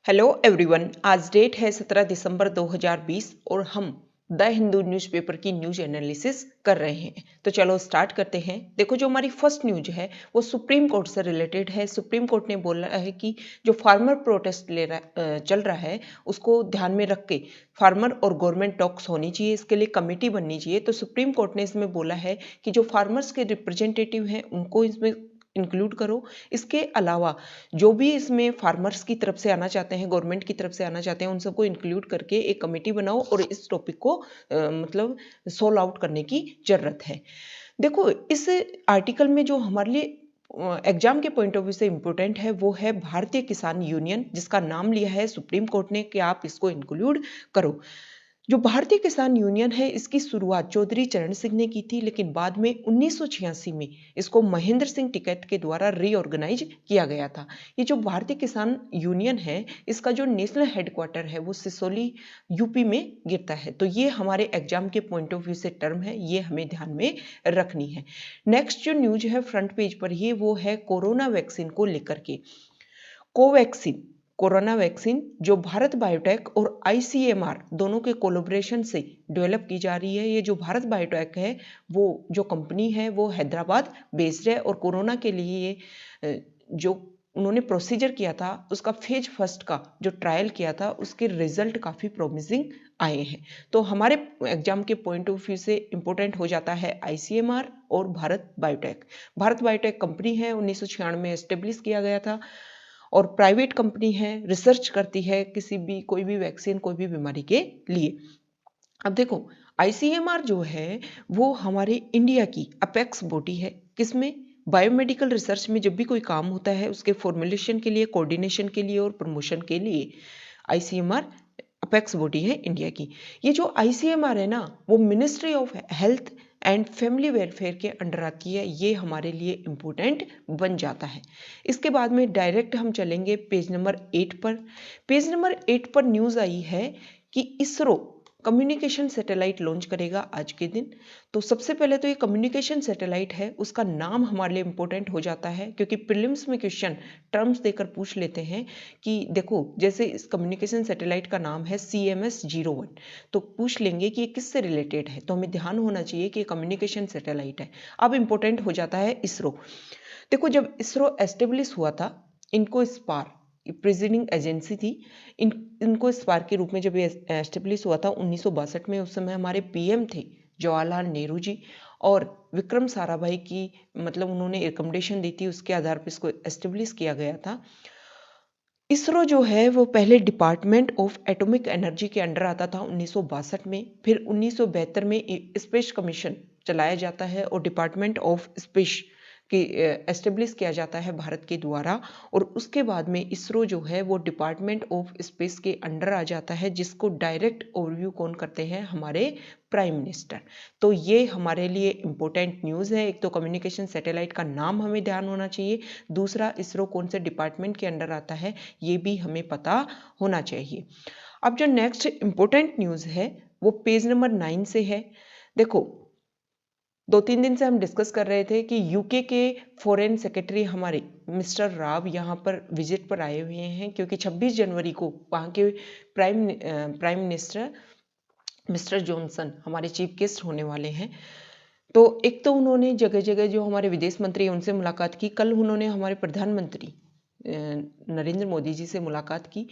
Hello everyone. आज date है 17 दिसंबर 2020 और हम द हिंदू न्यूज़पेपर की न्यूज एनालिसिस कर रहे हैं। तो चलो स्टार्ट करते हैं। देखो, जो हमारी फर्स्ट न्यूज है वो सुप्रीम कोर्ट से रिलेटेड है। सुप्रीम कोर्ट ने बोला है कि जो फार्मर प्रोटेस्ट चल रहा है उसको ध्यान में रख के फार्मर और गवर्नमेंट टॉक्स होनी चाहिए, इसके लिए कमेटी बननी चाहिए। तो सुप्रीम कोर्ट ने इसमें बोला है कि जो फार्मर्स के रिप्रेजेंटेटिव हैं उनको इसमें इंक्लूड करो। इसके अलावा जो भी इसमें फार्मर्स की तरफ से आना चाहते हैं, गवर्नमेंट की तरफ से आना चाहते हैं, उन सबको इंक्लूड करके एक कमेटी बनाओ और इस टॉपिक को मतलब सोल्व आउट करने की जरूरत है। देखो, इस आर्टिकल में जो हमारे लिए एग्जाम के पॉइंट ऑफ व्यू से इंपॉर्टेंट है वो है भारतीय किसान यूनियन, जिसका नाम लिया है सुप्रीम कोर्ट ने कि आप इसको इंक्लूड करो। जो भारतीय किसान यूनियन है इसकी शुरुआत चौधरी चरण सिंह ने की थी, लेकिन बाद में 1986 में इसको महेंद्र सिंह टिकैत के द्वारा रीऑर्गेनाइज किया गया था। ये जो भारतीय किसान यूनियन है इसका जो नेशनल हेडक्वार्टर है वो सिसोली यूपी में गिरता है। तो ये हमारे एग्जाम के पॉइंट ऑफ व्यू से टर्म है, ये हमें ध्यान में रखनी है। नेक्स्ट जो न्यूज है फ्रंट पेज पर ही वो है कोरोना वैक्सीन को लेकर के। कोवैक्सीन कोरोना वैक्सीन जो भारत बायोटेक और आईसीएमआर दोनों के कोलैबोरेशन से डेवलप की जा रही है। ये जो भारत बायोटेक है वो जो कंपनी है वो हैदराबाद बेस्ड है और कोरोना के लिए ये जो उन्होंने प्रोसीजर किया था उसका फेज फर्स्ट का जो ट्रायल किया था उसके रिजल्ट काफ़ी प्रोमिसिंग आए हैं। तो हमारे एग्जाम के पॉइंट ऑफ व्यू से इंपॉर्टेंट हो जाता है आईसीएमआर और Bharat biotech. Bharat biotech company है, 1996 में एस्टेब्लिश किया गया था और प्राइवेट कंपनी है, रिसर्च करती है कोई भी वैक्सीन कोई भी बीमारी के लिए। अब देखो, आईसीएमआर जो है वो हमारे इंडिया की अपेक्स बॉडी है। किसमें? बायोमेडिकल रिसर्च में जब भी कोई काम होता है उसके फॉर्मुलेशन के लिए, कोऑर्डिनेशन के लिए और प्रमोशन के लिए आईसीएमआर अपेक्स बॉडी है इंडिया की। ये जो आईसीएमआर है ना वो ministry of health and family welfare के अंडर आती है। ये हमारे लिए इम्पोर्टेंट बन जाता है। इसके बाद में डायरेक्ट हम चलेंगे पेज नंबर 8 पर। पेज नंबर 8 पर न्यूज़ आई है कि इसरो कम्युनिकेशन सैटेलाइट लॉन्च करेगा आज के दिन। तो सबसे पहले तो ये कम्युनिकेशन सैटेलाइट है उसका नाम हमारे लिए इंपॉर्टेंट हो जाता है, क्योंकि प्रीलिम्स में क्वेश्चन टर्म्स देकर पूछ लेते हैं कि देखो जैसे इस कम्युनिकेशन सैटेलाइट का नाम है CMS-01, तो पूछ लेंगे कि ये किससे रिलेटेड है। तो हमें ध्यान होना चाहिए कि ये कम्युनिकेशन सैटेलाइट है। अब इंपॉर्टेंट हो जाता है इसरो। देखो, जब इसरो एस्टेब्लिश हुआ था, इनको स्पार प्रिजीडिंग एजेंसी थी, इनको स्पार के रूप में जब ये एस्टेब्लिश हुआ था 1962 में, उस समय हमारे पीएम थे जवाहरलाल नेहरू जी और विक्रम साराभाई की मतलब उन्होंने रिकमेंडेशन दी थी, उसके आधार पर इसको एस्टेब्लिश किया गया था। इसरो जो है वो पहले डिपार्टमेंट ऑफ एटॉमिक एनर्जी के अंडर आता था 1962 में, फिर 1972 में स्पेस कमीशन चलाया जाता है और डिपार्टमेंट ऑफ स्पेस के एस्टेब्लिश किया जाता है भारत के द्वारा। और उसके बाद में इसरो जो है वो डिपार्टमेंट ऑफ स्पेस के अंडर आ जाता है, जिसको डायरेक्ट ओवरव्यू कौन करते हैं? हमारे प्राइम मिनिस्टर। तो ये हमारे लिए इम्पोर्टेंट न्यूज़ है। एक तो कम्युनिकेशन सैटेलाइट का नाम हमें ध्यान होना चाहिए, दूसरा इसरो कौन से डिपार्टमेंट के अंडर आता है ये भी हमें पता होना चाहिए। अब जो नेक्स्ट इम्पोर्टेंट न्यूज़ है वो पेज नंबर 9 से है। देखो, 2-3 दिन से हम डिस्कस कर रहे थे कि यूके के फॉरेन सेक्रेटरी हमारे मिस्टर राव यहाँ पर विजिट पर आए हुए हैं, क्योंकि 26 जनवरी को वहाँ के प्राइम मिनिस्टर मिस्टर जॉनसन हमारे चीफ गेस्ट होने वाले हैं। तो एक तो उन्होंने जगह जगह जो हमारे विदेश मंत्री हैं उनसे मुलाकात की। कल उन्होंने हमारे प्रधानमंत्री नरेंद्र मोदी जी से मुलाकात की,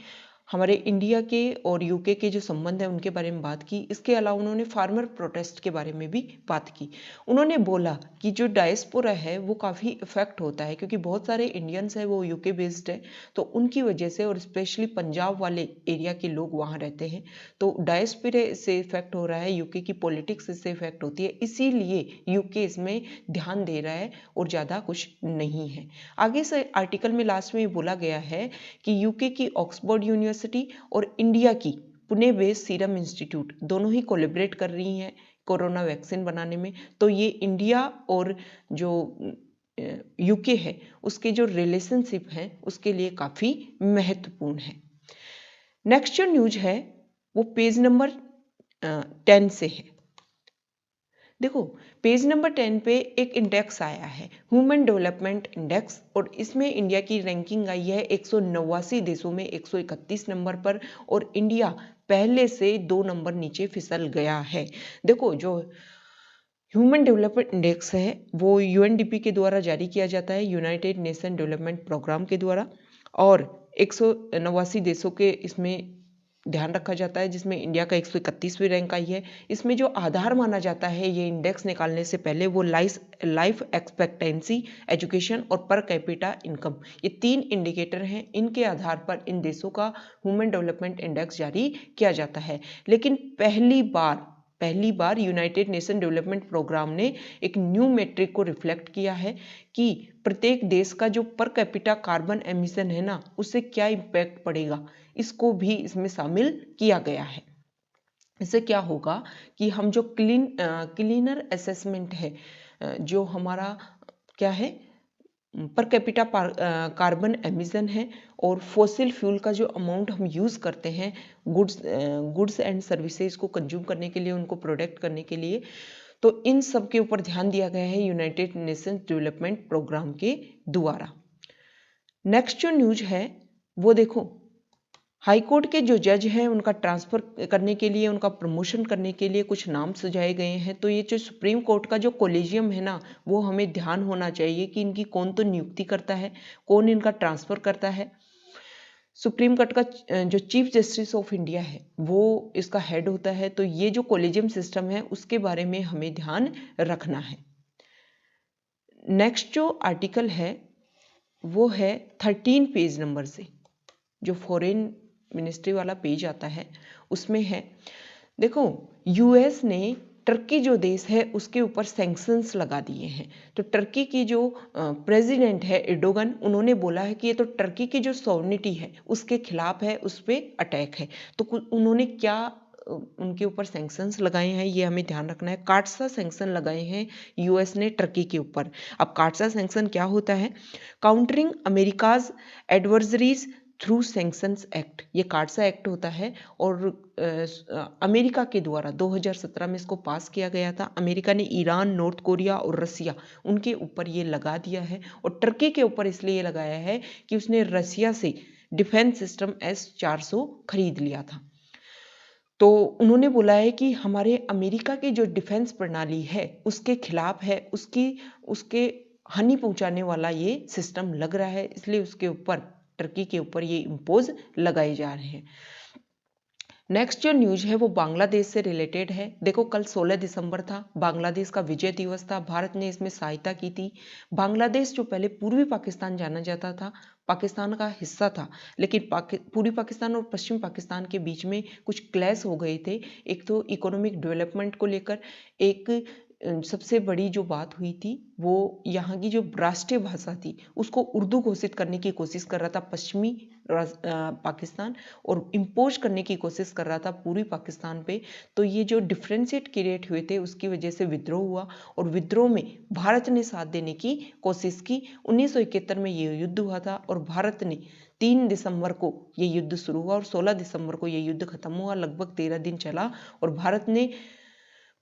हमारे इंडिया के और यूके के जो संबंध है उनके बारे में बात की। इसके अलावा उन्होंने फार्मर प्रोटेस्ट के बारे में भी बात की। उन्होंने बोला कि जो डायस्पोरा है वो काफ़ी इफेक्ट होता है, क्योंकि बहुत सारे इंडियंस हैं वो यूके बेस्ड है, तो उनकी वजह से, और स्पेशली पंजाब वाले एरिया के लोग वहाँ रहते हैं, तो डायस्पोरे से इफेक्ट हो रहा है, यूके की पॉलिटिक्स इससे इफेक्ट होती है, इसीलिए यूके इसमें ध्यान दे रहा है और ज़्यादा कुछ नहीं है। आगे से आर्टिकल में लास्ट में बोला गया है कि यूके की ऑक्सफोर्ड यूनिवर्सिटी और इंडिया की पुणे बेस्ड सीरम इंस्टीट्यूट दोनों ही कोलैबोरेट कर रही हैं कोरोना वैक्सीन बनाने में। तो ये इंडिया और जो यूके है उसके जो रिलेशनशिप है उसके लिए काफ़ी महत्वपूर्ण है। नेक्स्ट जो न्यूज है वो पेज नंबर 10 से है। देखो पेज नंबर 10 पे एक इंडेक्स आया है, ह्यूमन डेवलपमेंट इंडेक्स, और इसमें इंडिया की रैंकिंग आई है 189 देशों में 131 नंबर पर, और इंडिया पहले से 2 नंबर नीचे फिसल गया है। देखो जो ह्यूमन डेवलपमेंट इंडेक्स है वो यूएनडीपी के द्वारा जारी किया जाता है, यूनाइटेड नेशन डेवलपमेंट प्रोग्राम के द्वारा, और 189 देशों के इसमें ध्यान रखा जाता है, जिसमें इंडिया का 131वीं रैंक आई है। इसमें जो आधार माना जाता है ये इंडेक्स निकालने से पहले वो लाइफ एक्सपेक्टेंसी, एजुकेशन और पर कैपिटा इनकम, ये 3 इंडिकेटर हैं, इनके आधार पर इन देशों का ह्यूमन डेवलपमेंट इंडेक्स जारी किया जाता है। लेकिन पहली बार यूनाइटेड नेशन डेवलपमेंट प्रोग्राम ने एक न्यू मेट्रिक को रिफ्लेक्ट किया है कि प्रत्येक देश का जो पर कैपिटा कार्बन एमिशन है ना, उससे क्या इम्पैक्ट पड़ेगा, इसको भी इसमें शामिल किया गया है। इससे क्या होगा कि हम जो क्लीनर असेसमेंट है, जो हमारा क्या है पर कैपिटा कार्बन एमिशन है, और फॉसिल फ्यूल का जो अमाउंट हम यूज़ करते हैं गुड्स एंड सर्विसेज को कंज्यूम करने के लिए, उनको प्रोडक्ट करने के लिए, तो इन सब के ऊपर ध्यान दिया गया है यूनाइटेड नेशंस डेवलपमेंट प्रोग्राम के द्वारा। नेक्स्ट जो न्यूज है वो देखो, हाई कोर्ट के जो जज हैं उनका ट्रांसफ़र करने के लिए, उनका प्रमोशन करने के लिए कुछ नाम सुझाए गए हैं। तो ये जो सुप्रीम कोर्ट का जो कोलेजियम है ना, वो हमें ध्यान होना चाहिए कि इनकी कौन तो नियुक्ति करता है, कौन इनका ट्रांसफ़र करता है। सुप्रीम कोर्ट का जो चीफ जस्टिस ऑफ इंडिया है वो इसका हेड होता है। तो ये जो कोलेजियम सिस्टम है उसके बारे में हमें ध्यान रखना है। नेक्स्ट जो आर्टिकल है वो है 13 पेज नंबर से, जो फॉरेन मिनिस्ट्री वाला पेज आता है उसमें है। देखो यूएस ने टर्की जो देश है उसके ऊपर सैंक्शंस लगा दिए हैं। तो टर्की की जो प्रेसिडेंट है एर्डोगन, उन्होंने बोला है कि ये तो टर्की की जो सॉवरेनिटी है उसके खिलाफ है, उस पर अटैक है। तो उन्होंने क्या उनके ऊपर सैंक्शंस लगाए हैं ये हमें ध्यान रखना है। काटसा सैंक्शन लगाए हैं यूएस ने टर्की के ऊपर। अब काटसा सैंक्शन क्या होता है? Countering America's adversaries through sanctions act, ये काटसा एक्ट होता है, और अमेरिका के द्वारा 2017 में इसको पास किया गया था। अमेरिका ने ईरान, नॉर्थ कोरिया और रसिया, उनके ऊपर ये लगा दिया है, और टर्की के ऊपर इसलिए लगाया है कि उसने रसिया से डिफेंस सिस्टम S-400 खरीद लिया था। तो उन्होंने बोला है कि हमारे अमेरिका की जो डिफेंस प्रणाली है उसके खिलाफ है, उसके हानि पहुंचाने वाला ये सिस्टम लग रहा है, इसलिए उसके ऊपर, टर्की के ऊपर ये इम्पोज लगाए जा रहे हैं। नेक्स्ट जो न्यूज है वो बांग्लादेश से रिलेटेड है। देखो कल 16 दिसंबर था, बांग्लादेश का विजय दिवस था, भारत ने इसमें सहायता की थी। बांग्लादेश जो पहले पूर्वी पाकिस्तान जाना जाता था, पाकिस्तान का हिस्सा था, लेकिन पूर्वी पाकिस्तान और पश्चिम पाकिस्तान के बीच में कुछ क्लैश हो गए थे। एक तो इकोनॉमिक डेवलपमेंट को लेकर, एक सबसे बड़ी जो बात हुई थी वो यहाँ की जो राष्ट्रीय भाषा थी उसको उर्दू घोषित करने की कोशिश कर रहा था पश्चिमी पाकिस्तान, और इम्पोज करने की कोशिश कर रहा था पूर्वी पाकिस्तान पे। तो ये जो डिफ्रेंशिएट क्रिएट हुए थे उसकी वजह से विद्रोह हुआ, और विद्रोह में भारत ने साथ देने की कोशिश की। 1971 में ये युद्ध हुआ था, और भारत ने 3 दिसंबर को ये युद्ध शुरू हुआ और 16 दिसंबर को ये युद्ध खत्म हुआ। लगभग 13 दिन चला, और भारत ने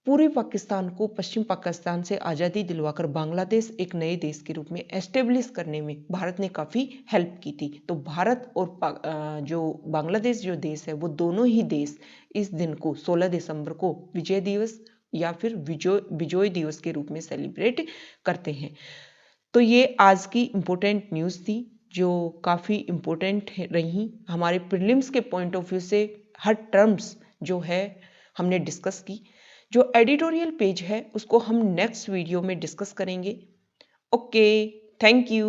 पूर्वी पाकिस्तान को पश्चिम पाकिस्तान से आज़ादी दिलवाकर बांग्लादेश एक नए देश के रूप में एस्टेब्लिश करने में भारत ने काफ़ी हेल्प की थी। तो भारत और जो बांग्लादेश जो देश है वो दोनों ही देश इस दिन को 16 दिसंबर को विजय दिवस या फिर विजय दिवस के रूप में सेलिब्रेट करते हैं। तो ये आज की इम्पोर्टेंट न्यूज़ थी जो काफ़ी इम्पोर्टेंट रही हमारे प्रीलिम्स के पॉइंट ऑफ व्यू से। हर टर्म्स जो है हमने डिस्कस की। जो एडिटोरियल पेज है उसको हम नेक्स्ट वीडियो में डिस्कस करेंगे। Okay, thank you.